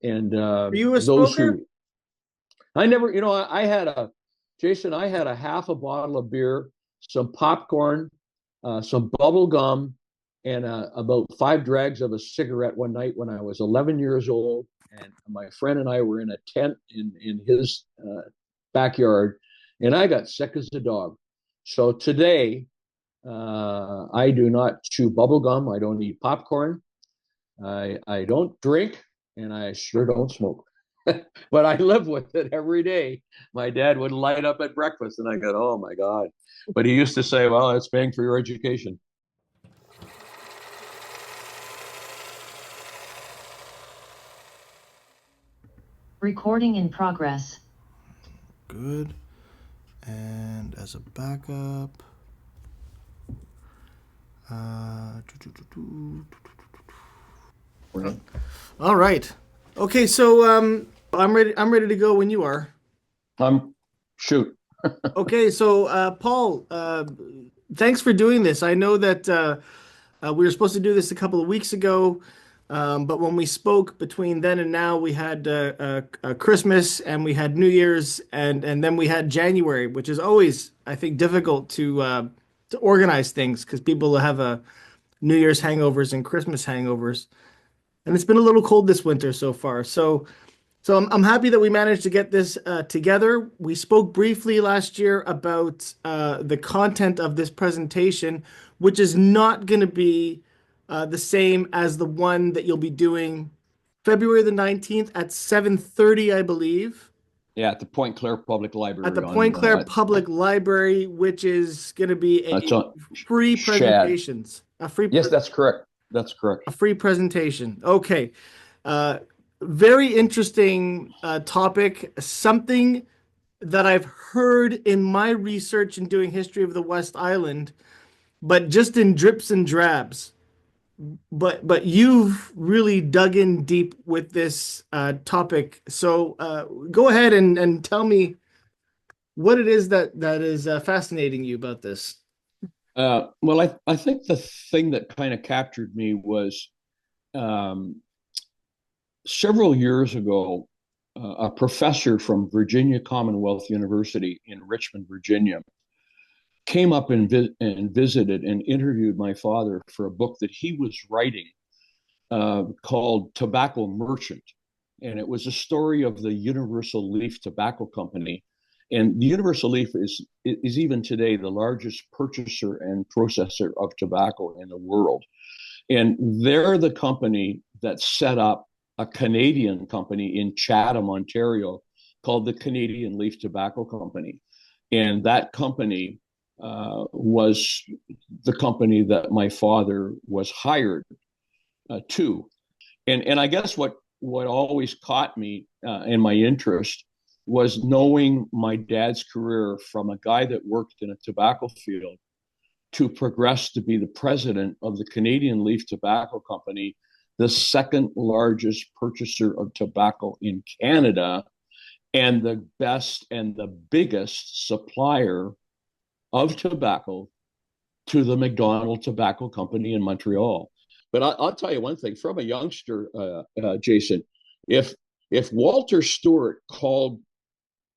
And Are you a those smoker? who I never, I had Jason, I had a half a bottle of beer, some popcorn, some bubble gum, and about five drags of a cigarette one night when I was 11 years old. And my friend and I were in a tent in his backyard, and I got sick as a dog. So today, I do not chew bubble gum. I don't eat popcorn. I don't drink, and I sure don't smoke. But I live with it every day. My dad would light up at breakfast, and I go, "Oh my God!" But he used to say, "Well, it's paying for your education." Recording in progress. Good. And as a backup, uh, all right. Okay, so I'm ready. I'm ready to go when you are. Shoot. Okay, so Paul, thanks for doing this. I know that we were supposed to do this a couple of weeks ago, but when we spoke between then and now, we had Christmas and we had New Year's and then we had January, which is always, I think, difficult to organize things because people have a New Year's hangovers and Christmas hangovers, and it's been a little cold this winter so far. So I'm happy that we managed to get this together. We spoke briefly last year about the content of this presentation, which is not going to be the same as the one that you'll be doing February the 19th at 7:30, I believe, Yeah, at the Point Claire Public at the Library Point on Claire Public Library, which is going to be it's a on free Shad. presentations, a free Yes, that's correct. That's correct. a free presentation. Okay. Uh, Very interesting topic. Something that I've heard in my research in doing history of the West Island, but just in drips and drabs. But you've really dug in deep with this topic. So go ahead and tell me what it is that is fascinating you about this. Well, I think the thing that kind of captured me was um, several years ago, a professor from Virginia Commonwealth University in Richmond, Virginia, came up and visited and interviewed my father for a book that he was writing called Tobacco Merchant. And it was a story of the Universal Leaf Tobacco Company. And the Universal Leaf is even today the largest purchaser and processor of tobacco in the world. And they're the company that set up a Canadian company in Chatham, Ontario, called the Canadian Leaf Tobacco Company. And that company was the company that my father was hired to. And I guess what always caught me in my interest was knowing my dad's career from a guy that worked in a tobacco field to progress to be the president of the Canadian Leaf Tobacco Company, the second largest purchaser of tobacco in Canada, and the best and the biggest supplier of tobacco to the McDonald Tobacco Company in Montreal. But I'll tell you one thing: from a youngster, Jason, if if Walter Stewart called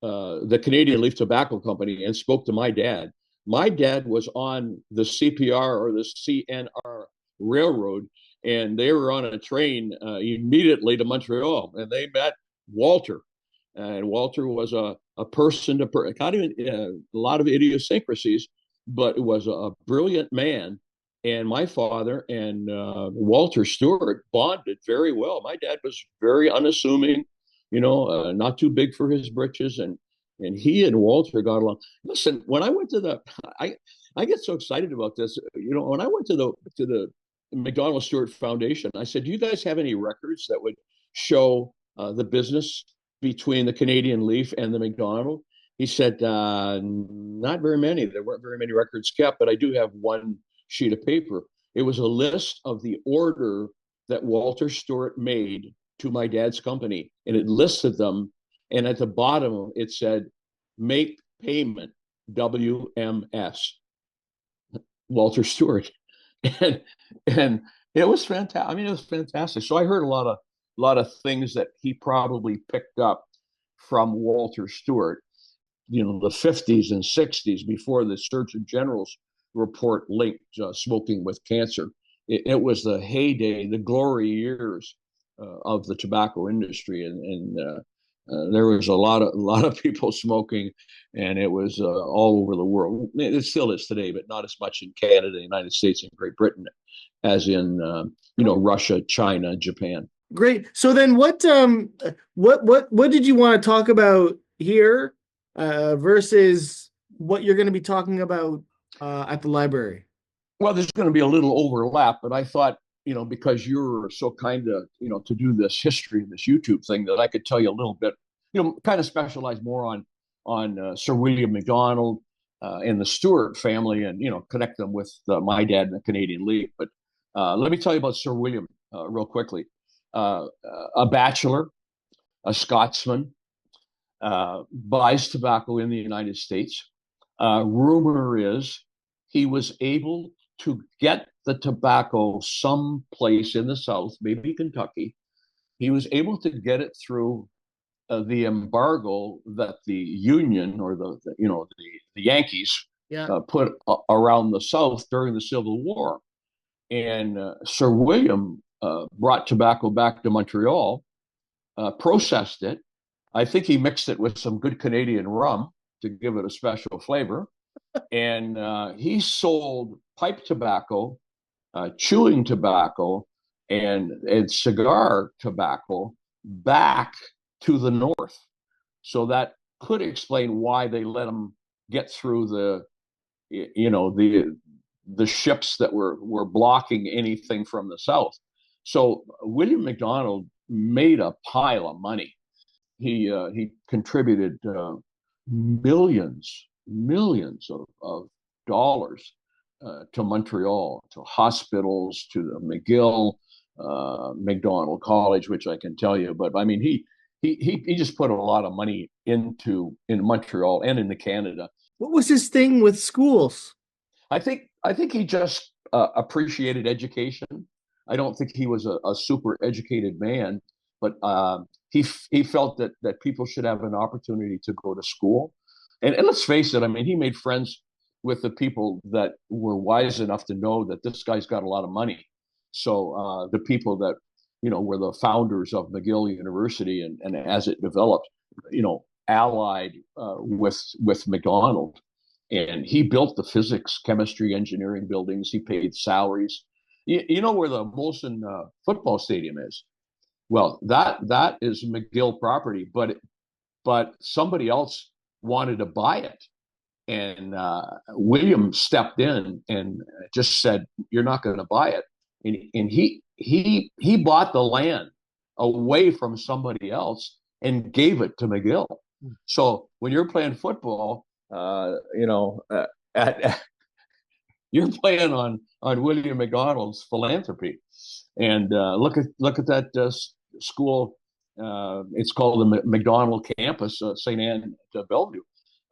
the Canadian Leaf Tobacco Company and spoke to my dad was on the CPR or the CNR railroad, and they were on a train immediately to Montreal, and they met Walter. And Walter was a person to kind of a lot of idiosyncrasies, but was a brilliant man. And my father and Walter Stewart bonded very well. My dad was very unassuming, not too big for his britches, and he and Walter got along. Listen, when I went to I get so excited about this. When I went to the McDonald-Stewart Foundation, I said, "Do you guys have any records that would show the business between the Canadian Leaf and the McDonald?" He said, "Not very many. There weren't very many records kept, but I do have one sheet of paper." It was a list of the order that Walter Stewart made to my dad's company, and it listed them. And at the bottom, it said, "Make payment, WMS, Walter Stewart." And and it was fantastic. I mean, it was fantastic. So I heard a lot of lot of things that he probably picked up from Walter Stewart, the 50s and 60s, before the Surgeon General's report linked smoking with cancer. It was the heyday, the glory years of the tobacco industry, and there was a lot of people smoking, and it was all over the world. It still is today, but not as much in Canada, the United States, and Great Britain as in Russia, China, Japan. Great. So then, what did you want to talk about here versus what you're going to be talking about at the library? Well, there's going to be a little overlap, but I thought, because you're so kind to do this history, this YouTube thing, that I could tell you a little bit, kind of specialize more on Sir William McDonald and the Stewart family, and connect them with my dad in the Canadian League. But let me tell you about Sir William real quickly. A bachelor, a Scotsman, buys tobacco in the United States. Rumor is he was able to get the tobacco someplace in the South, maybe Kentucky. He was able to get it through the embargo that the Union, or the Yankees, put around the South during the Civil War. And Sir William brought tobacco back to Montreal, processed it. I think he mixed it with some good Canadian rum to give it a special flavor. And he sold pipe tobacco, chewing tobacco, and cigar tobacco back to the North. So that could explain why they let him get through the ships that were blocking anything from the South. So William McDonald made a pile of money. He contributed millions of dollars to Montreal, to hospitals, to the McGill, McDonald College, which I can tell you. But I mean, he just put a lot of money in Montreal and into Canada. What was his thing with schools? I think he just appreciated education. I don't think he was a super educated man, but he felt that people should have an opportunity to go to school. And let's face it, I mean, he made friends with the people that were wise enough to know that this guy's got a lot of money. So the people that were the founders of McGill University, and as it developed, allied with McDonald. And he built the physics, chemistry, engineering buildings. He paid salaries. You know where the Molson football stadium is? Well, that is McGill property, but somebody else wanted to buy it, and William stepped in and just said, "You're not going to buy it," and he bought the land away from somebody else and gave it to McGill. So when you're playing football, you're playing on William McDonald's philanthropy. And look at that school. It's called the McDonald Campus, St. Anne to Bellevue.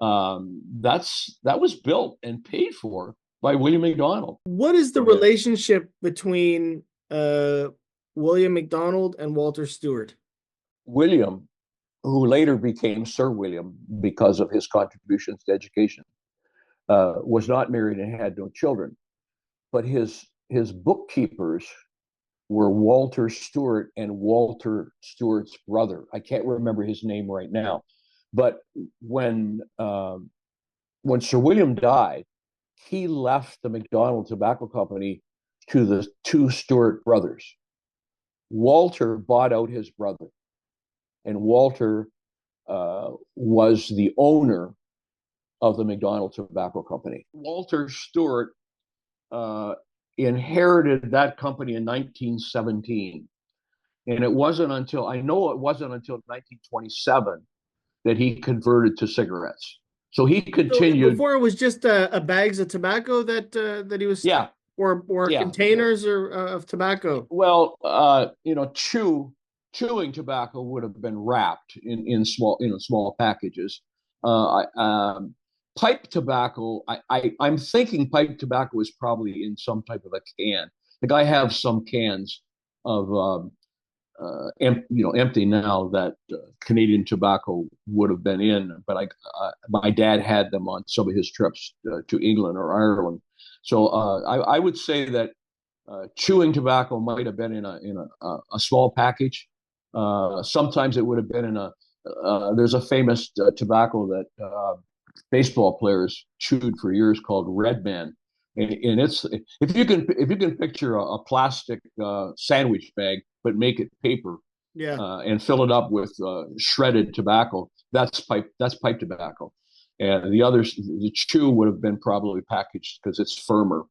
That was built and paid for by William McDonald. What is the relationship between William McDonald and Walter Stewart? William, who later became Sir William because of his contributions to education, was not married and had no children. But his bookkeepers were Walter Stewart and Walter Stewart's brother. I can't remember his name right now. But when Sir William died, he left the McDonald Tobacco Company to the two Stewart brothers. Walter bought out his brother, and Walter was the owner of the McDonald Tobacco Company. Walter Stewart inherited that company in 1917. And it wasn't until 1927 that he converted to cigarettes. So he continued. So before it was just bags of tobacco that he was, or containers of tobacco. Well, chewing tobacco would have been wrapped in small packages. Pipe tobacco, I'm thinking pipe tobacco is probably in some type of a can. Like I have some cans of empty now that Canadian tobacco would have been in. But my dad had them on some of his trips to England or Ireland. So I would say that chewing tobacco might have been in a small package. Sometimes it would have been in a. There's a famous tobacco that baseball players chewed for years called Red Man, and it's if you can picture a plastic sandwich bag but make it paper, Yeah. And fill it up with shredded tobacco. That's pipe tobacco, and the chew would have been probably packaged because it's firmer.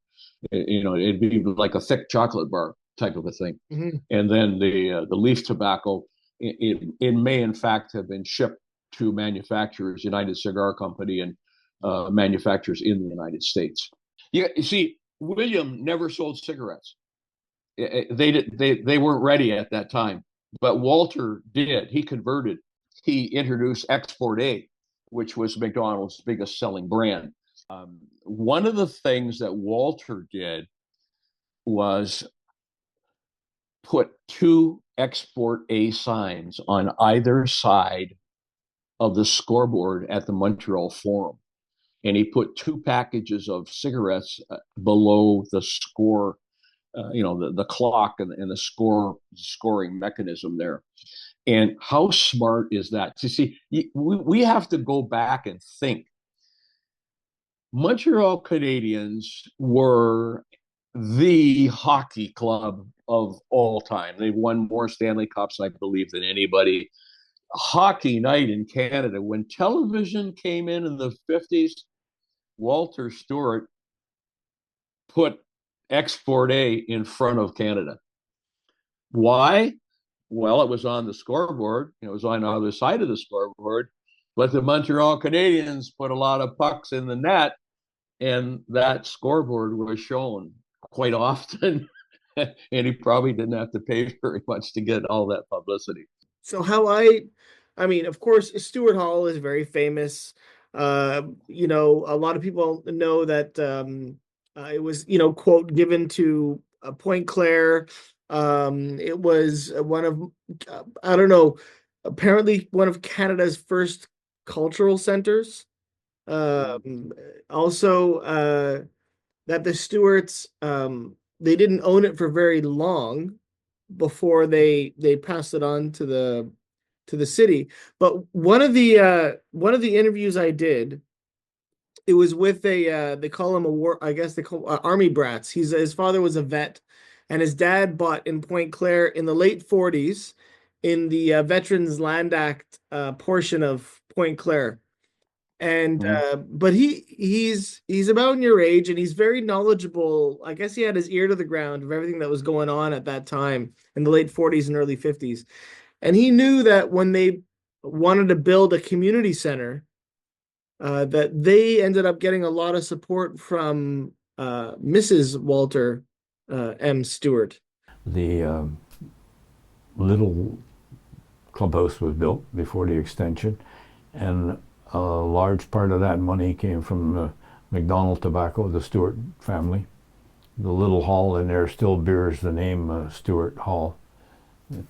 It'd be like a thick chocolate bar type of a thing. Mm-hmm. And then the leaf tobacco, it may in fact have been shipped to manufacturers, United Cigar Company, and manufacturers in the United States. Yeah, you see, William never sold cigarettes. They weren't ready at that time, but Walter did. He converted. He introduced Export A, which was McDonald's biggest selling brand. One of the things that Walter did was put two Export A signs on either side of the scoreboard at the Montreal Forum. And he put two packages of cigarettes below the score, the clock and the scoring mechanism there. And how smart is that? To see, we have to go back and think. Montreal Canadiens were the hockey club of all time. They've won more Stanley Cups, I believe, than anybody. Hockey night in Canada. When television came in the 50s, Walter Stewart put Export A in front of Canada. Why? Well, it was on the scoreboard. It was on the other side of the scoreboard. But the Montreal Canadiens put a lot of pucks in the net, and that scoreboard was shown quite often. And he probably didn't have to pay very much to get all that publicity. So I mean, of course, Stewart Hall is very famous. A lot of people know that it was, quote, given to Point Claire. It was one of, I don't know, apparently one of Canada's first cultural centers. Also, that the Stewarts, they didn't own it for very long before they passed it on to the city. But one of the interviews I did, it was with they call him a war, I guess they call army brats. His father was a vet, and his dad bought in Point Claire in the late 40s in the Veterans Land Act portion of Point Claire. And but he's about in your age, and he's very knowledgeable. I guess he had his ear to the ground of everything that was going on at that time in the late 40s and early 50s. And he knew that when they wanted to build a community center, that they ended up getting a lot of support from Mrs. Walter M. Stewart. The little clubhouse was built before the extension, and a large part of that money came from McDonald Tobacco, the Stewart family. The little hall in there still bears the name Stewart Hall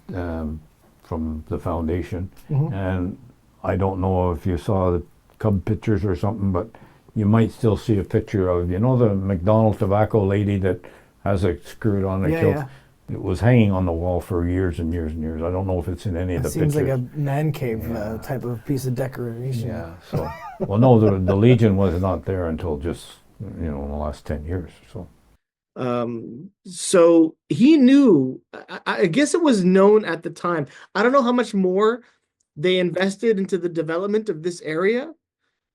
from the foundation. Mm-hmm. And I don't know if you saw the Cub pictures or something, but you might still see a picture of, the McDonald Tobacco lady that has a skirt on a kilt. Yeah. It was hanging on the wall for years and years and years. I don't know if it's in any of the pictures. It seems like a man cave type of piece of decoration. Yeah. So, well, no, the Legion was not there until just in the last 10 years. So he knew. I guess it was known at the time. I don't know how much more they invested into the development of this area,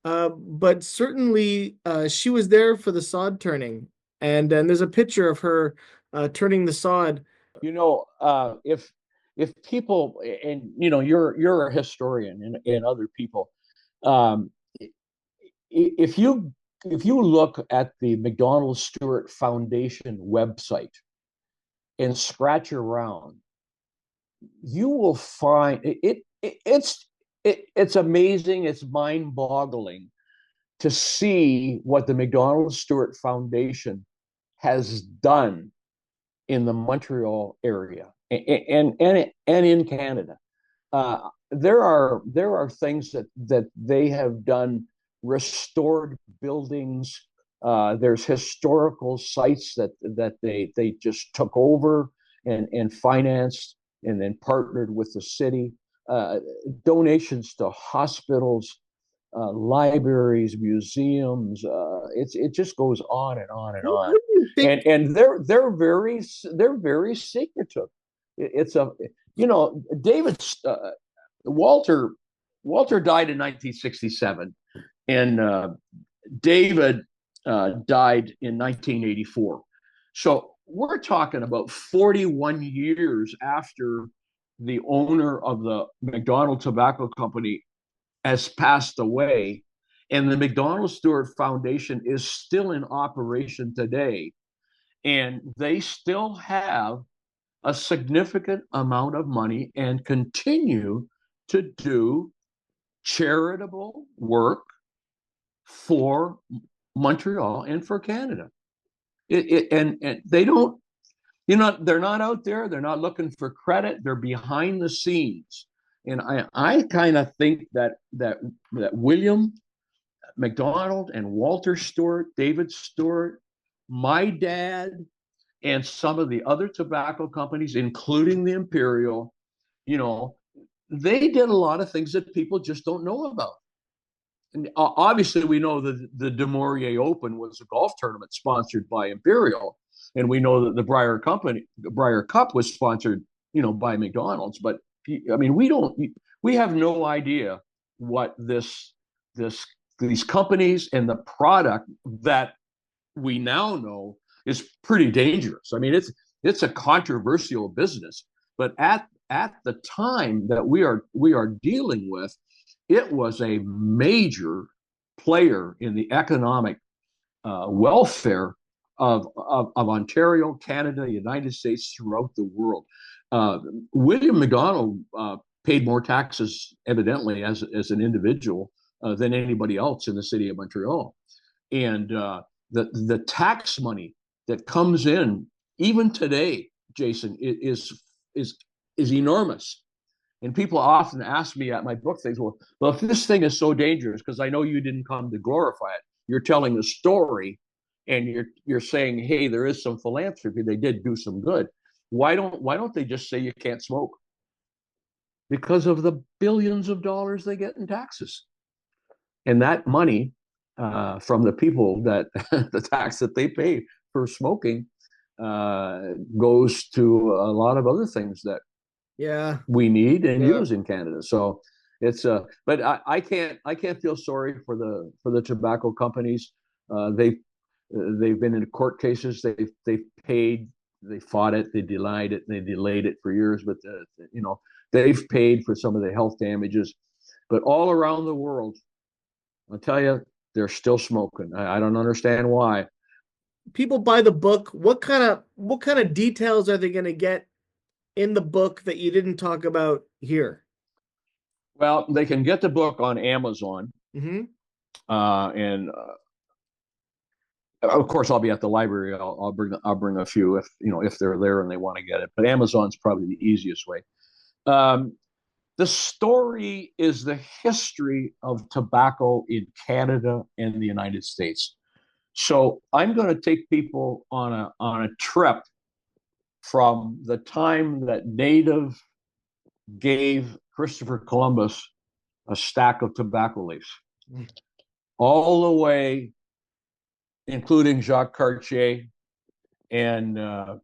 but certainly she was there for the sod turning, and there's a picture of her. Turning the sod. If people, and you're a historian and other people, if you look at the McDonald-Stewart Foundation website and scratch around, you will find it's amazing. It's mind-boggling to see what the McDonald-Stewart Foundation has done in the Montreal area. and in Canada. There are things that they have done, restored buildings. There's historical sites that they just took over and financed and then partnered with the city. Uh, Donations to hospitals, libraries, museums. It just goes on and on and on. What do you think? And they're very secretive. It's a David Walter Walter died in 1967, and David died in 1984. So we're talking about 41 years after the owner of the McDonald Tobacco Company has passed away, and the McDonald-Stewart Foundation is still in operation today, and they still have a significant amount of money and continue to do charitable work for Montreal and for Canada. And they don't, they're not out there. They're not looking for credit. They're behind the scenes. And I kind of think that William McDonald and Walter Stewart, David Stewart, my dad, and some of the other tobacco companies, including the Imperial, they did a lot of things that people just don't know about. And obviously, we know that the De Maurier Open was a golf tournament sponsored by Imperial, and we know that the Briar Cup was sponsored, by McDonald's. But I mean, we have no idea what these companies and the product that we now know is pretty dangerous. I mean, it's a controversial business, but at the time that we are dealing with, it was a major player in the economic welfare of Ontario, Canada, the United States, throughout the world. William McDonald paid more taxes, evidently, as an individual than anybody else in the city of Montreal, and the tax money that comes in even today, Jason, is enormous. And people often ask me at my book things, well, if this thing is so dangerous, because I know you didn't come to glorify it, you're telling a story, and you're saying, hey, there is some philanthropy. They did do some good. Why don't they just say you can't smoke? Because of the billions of dollars they get in taxes, and that money from the people that the tax that they pay for smoking goes to a lot of other things that we need and use in Canada. So it's but I can't feel sorry for the tobacco companies. They've been in court cases. They've paid. They fought it. They denied it. They delayed it for years. But they've paid for some of the health damages. But all around the world, I'll tell you, they're still smoking. I don't understand why. People buy the book. What kind of details are they going to get in the book that you didn't talk about here? Well, they can get the book on Amazon, and of course, I'll be at the library. I'll bring a few if they're there and they want to get it. But Amazon's probably the easiest way. The story is the history of tobacco in Canada and the United States. So I'm going to take people on a trip from the time that native gave Christopher Columbus a stack of tobacco leaves, all the way, including Jacques Cartier and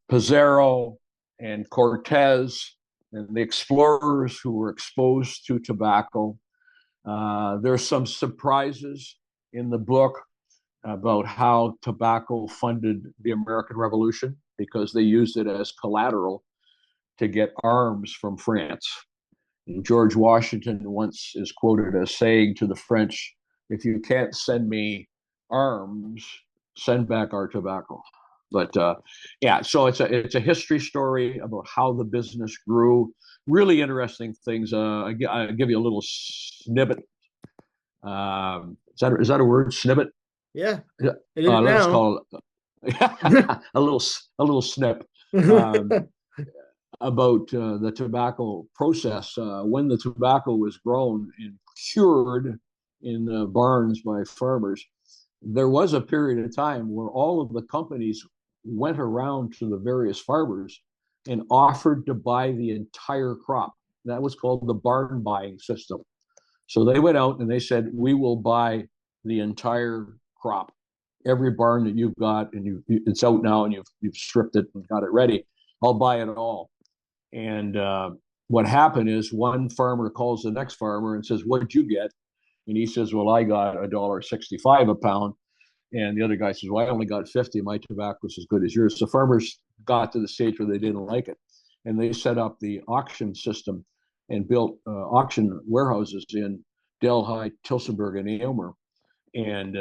Pizarro and Cortez and the explorers who were exposed to tobacco. There's some surprises in the book about how tobacco funded the American Revolution, because they used it as collateral to get arms from France. And George Washington once is quoted as saying to the French, if you can't send me arms, send back our tobacco. But so it's a history story about how the business grew. Really interesting things. I'll give you a little snippet. Is that a word? Snippet? Yeah. Let's call it a little snip. about the tobacco process. When the tobacco was grown and cured in barns by farmers, there was a period of time where all of the companies went around to the various farmers and offered to buy the entire crop. That was called the barn buying system. So they went out and they said, we will buy the entire crop, every barn that you've got, and it's out now, and you've stripped it and got it ready. I'll buy it all. And what happened is one farmer calls the next farmer and says, what'd you get? And he says, well, I got $1.65 a pound. And the other guy says, well, I only got 50. My tobacco's as good as yours. So farmers got to the stage where they didn't like it. And they set up the auction system and built auction warehouses in Delhi, Tilsonburg, and Aylmer. And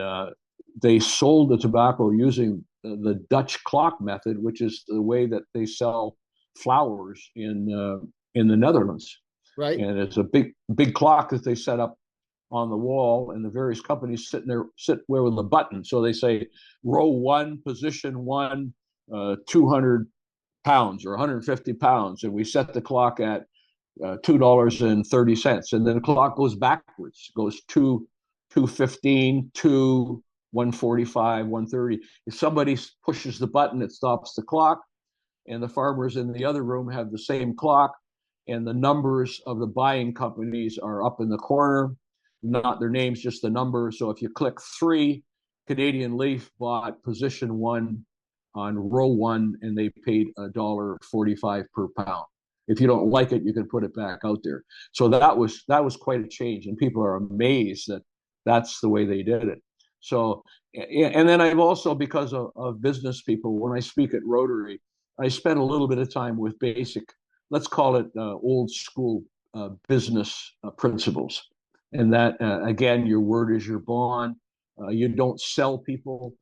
they sold the tobacco using the Dutch clock method, which is the way that they sell flowers in the Netherlands. Right. And it's a big clock that they set up on the wall, and the various companies sit there with a button. So they say row 1, position 1, 200 pounds or 150 pounds, and we set the clock at $2.30, and then the clock goes backwards, goes 2:15, 1:45, 1:30. If somebody pushes the button, it stops the clock, and the farmers in the other room have the same clock, and the numbers of the buying companies are up in the corner, not their names, just the number. So if you click 3, Canadian Leaf bought position 1 on row 1, and they paid $1.45 per pound. If you don't like it, you can put it back out there. So that was quite a change, and people are amazed that that's the way they did it. So, and then I've also, because of business people, when I speak at Rotary, I spend a little bit of time with basic, let's call it old school business principles. And that, again, your word is your bond. You don't sell people.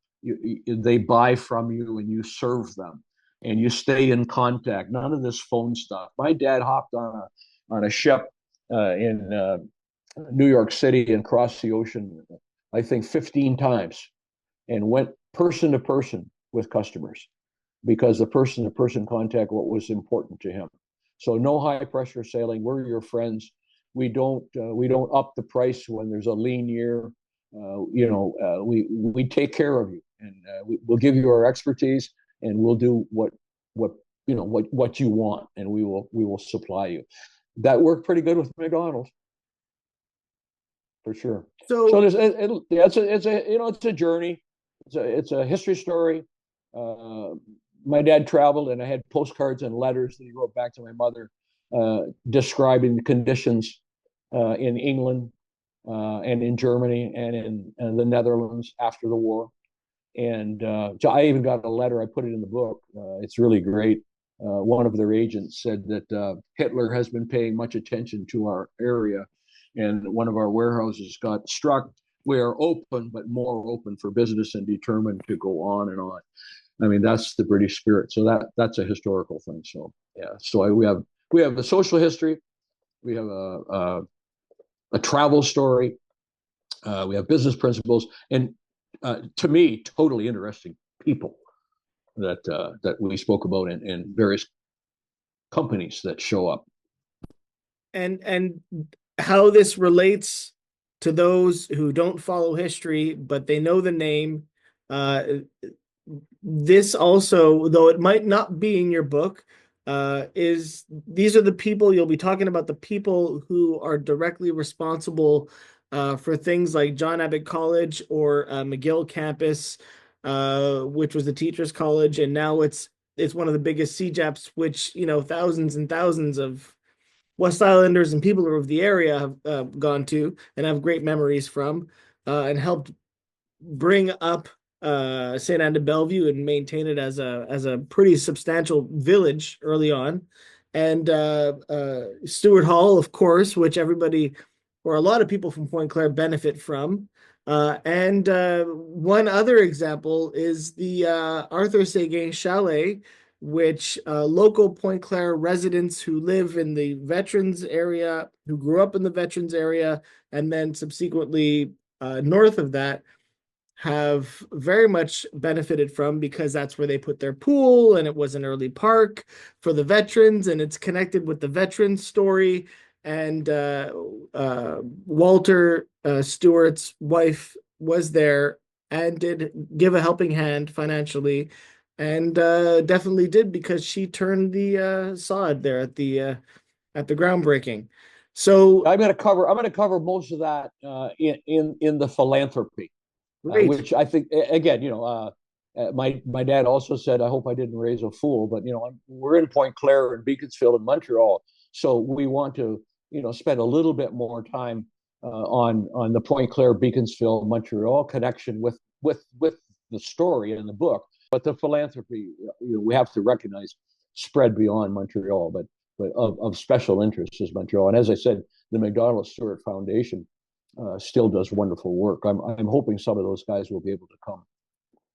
They buy from you, and you serve them, and you stay in contact. None of this phone stuff. My dad hopped on a ship in New York City and crossed the ocean, I think 15 times, and went person to person with customers, because the person to person contact what was important to him. So no high pressure sailing. We're your friends. We don't up the price when there's a lean year. We take care of you, and we'll give you our expertise, and we'll do what you want, and we will supply you. That worked pretty good with McDonald's, for sure. So it's a journey. It's a history story. My dad traveled, and I had postcards and letters that he wrote back to my mother, describing the conditions in England and in Germany and in the Netherlands after the war. And so I even got a letter. I put it in the book. It's really great. One of their agents said that Hitler has been paying much attention to our area, and one of our warehouses got struck. We are open, but more open for business and determined to go on and on. I mean, that's the British spirit. So that's a historical thing. So yeah. So we have a social history. We have a travel story. We have business principles, and to me, totally interesting people that we spoke about in various companies that show up. And how this relates to those who don't follow history, but they know the name. This also, though it might not be in your book, these are the people you'll be talking about, the people who are directly responsible for things like John Abbott College or McGill campus, which was the teachers' college, and now it's one of the biggest CJAPs, which thousands and thousands of West Islanders and people of the area have gone to and have great memories from, and helped bring up St. Anne de Bellevue and maintain it as a pretty substantial village early on. And Stewart Hall, of course, which everybody, or a lot of people from Pointe Claire, benefit from. And one other example is the Arthur Séguin Chalet, which local Pointe Claire residents who live in the veterans area, who grew up in the veterans area, and then subsequently north of that, have very much benefited from, because that's where they put their pool, and it was an early park for the veterans, and it's connected with the veterans story. And Walter Stewart's wife was there and did give a helping hand financially, and definitely did, because she turned the sod there at the groundbreaking. So I'm going to cover most of that in the philanthropy, great. which I think again, my dad also said, I hope I didn't raise a fool, but we're in Point Claire and Beaconsfield and Montreal, so we want to spend a little bit more time on the Point Claire, Beaconsfield, Montreal connection with the story in the book, but the philanthropy, we have to recognize, spread beyond Montreal, but of special interest is Montreal. And as I said, the McDonald-Stewart Foundation still does wonderful work. I'm hoping some of those guys will be able to come.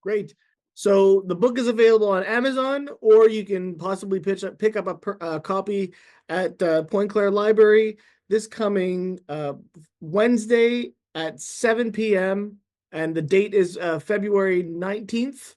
Great. So the book is available on Amazon, or you can possibly pick up a copy at Point Claire Library this coming Wednesday at 7 p.m. And the date is February 19th.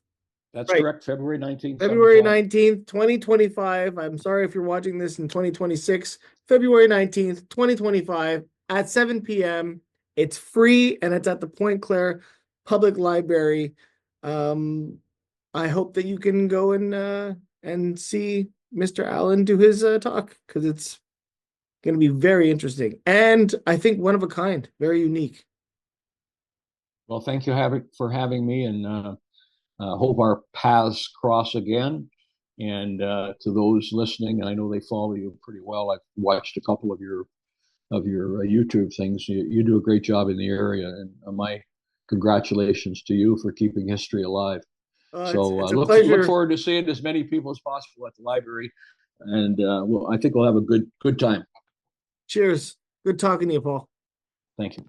That's right. Correct. February 19th. February 19th, 2025. I'm sorry if you're watching this in 2026. February 19th, 2025 at 7 p.m. It's free, and it's at the Point Claire Public Library. I hope that you can go and see Mr. Allen do his talk, because it's going to be very interesting, and I think one of a kind, very unique. Well, thank you for having me, and hope our paths cross again. And to those listening, I know they follow you pretty well. I've watched a couple of your YouTube things. You do a great job in the area, and my congratulations to you for keeping history alive. So it's a look forward to seeing as many people as possible at the library, and I think we'll have a good time. Cheers. Good talking to you, Paul. Thank you.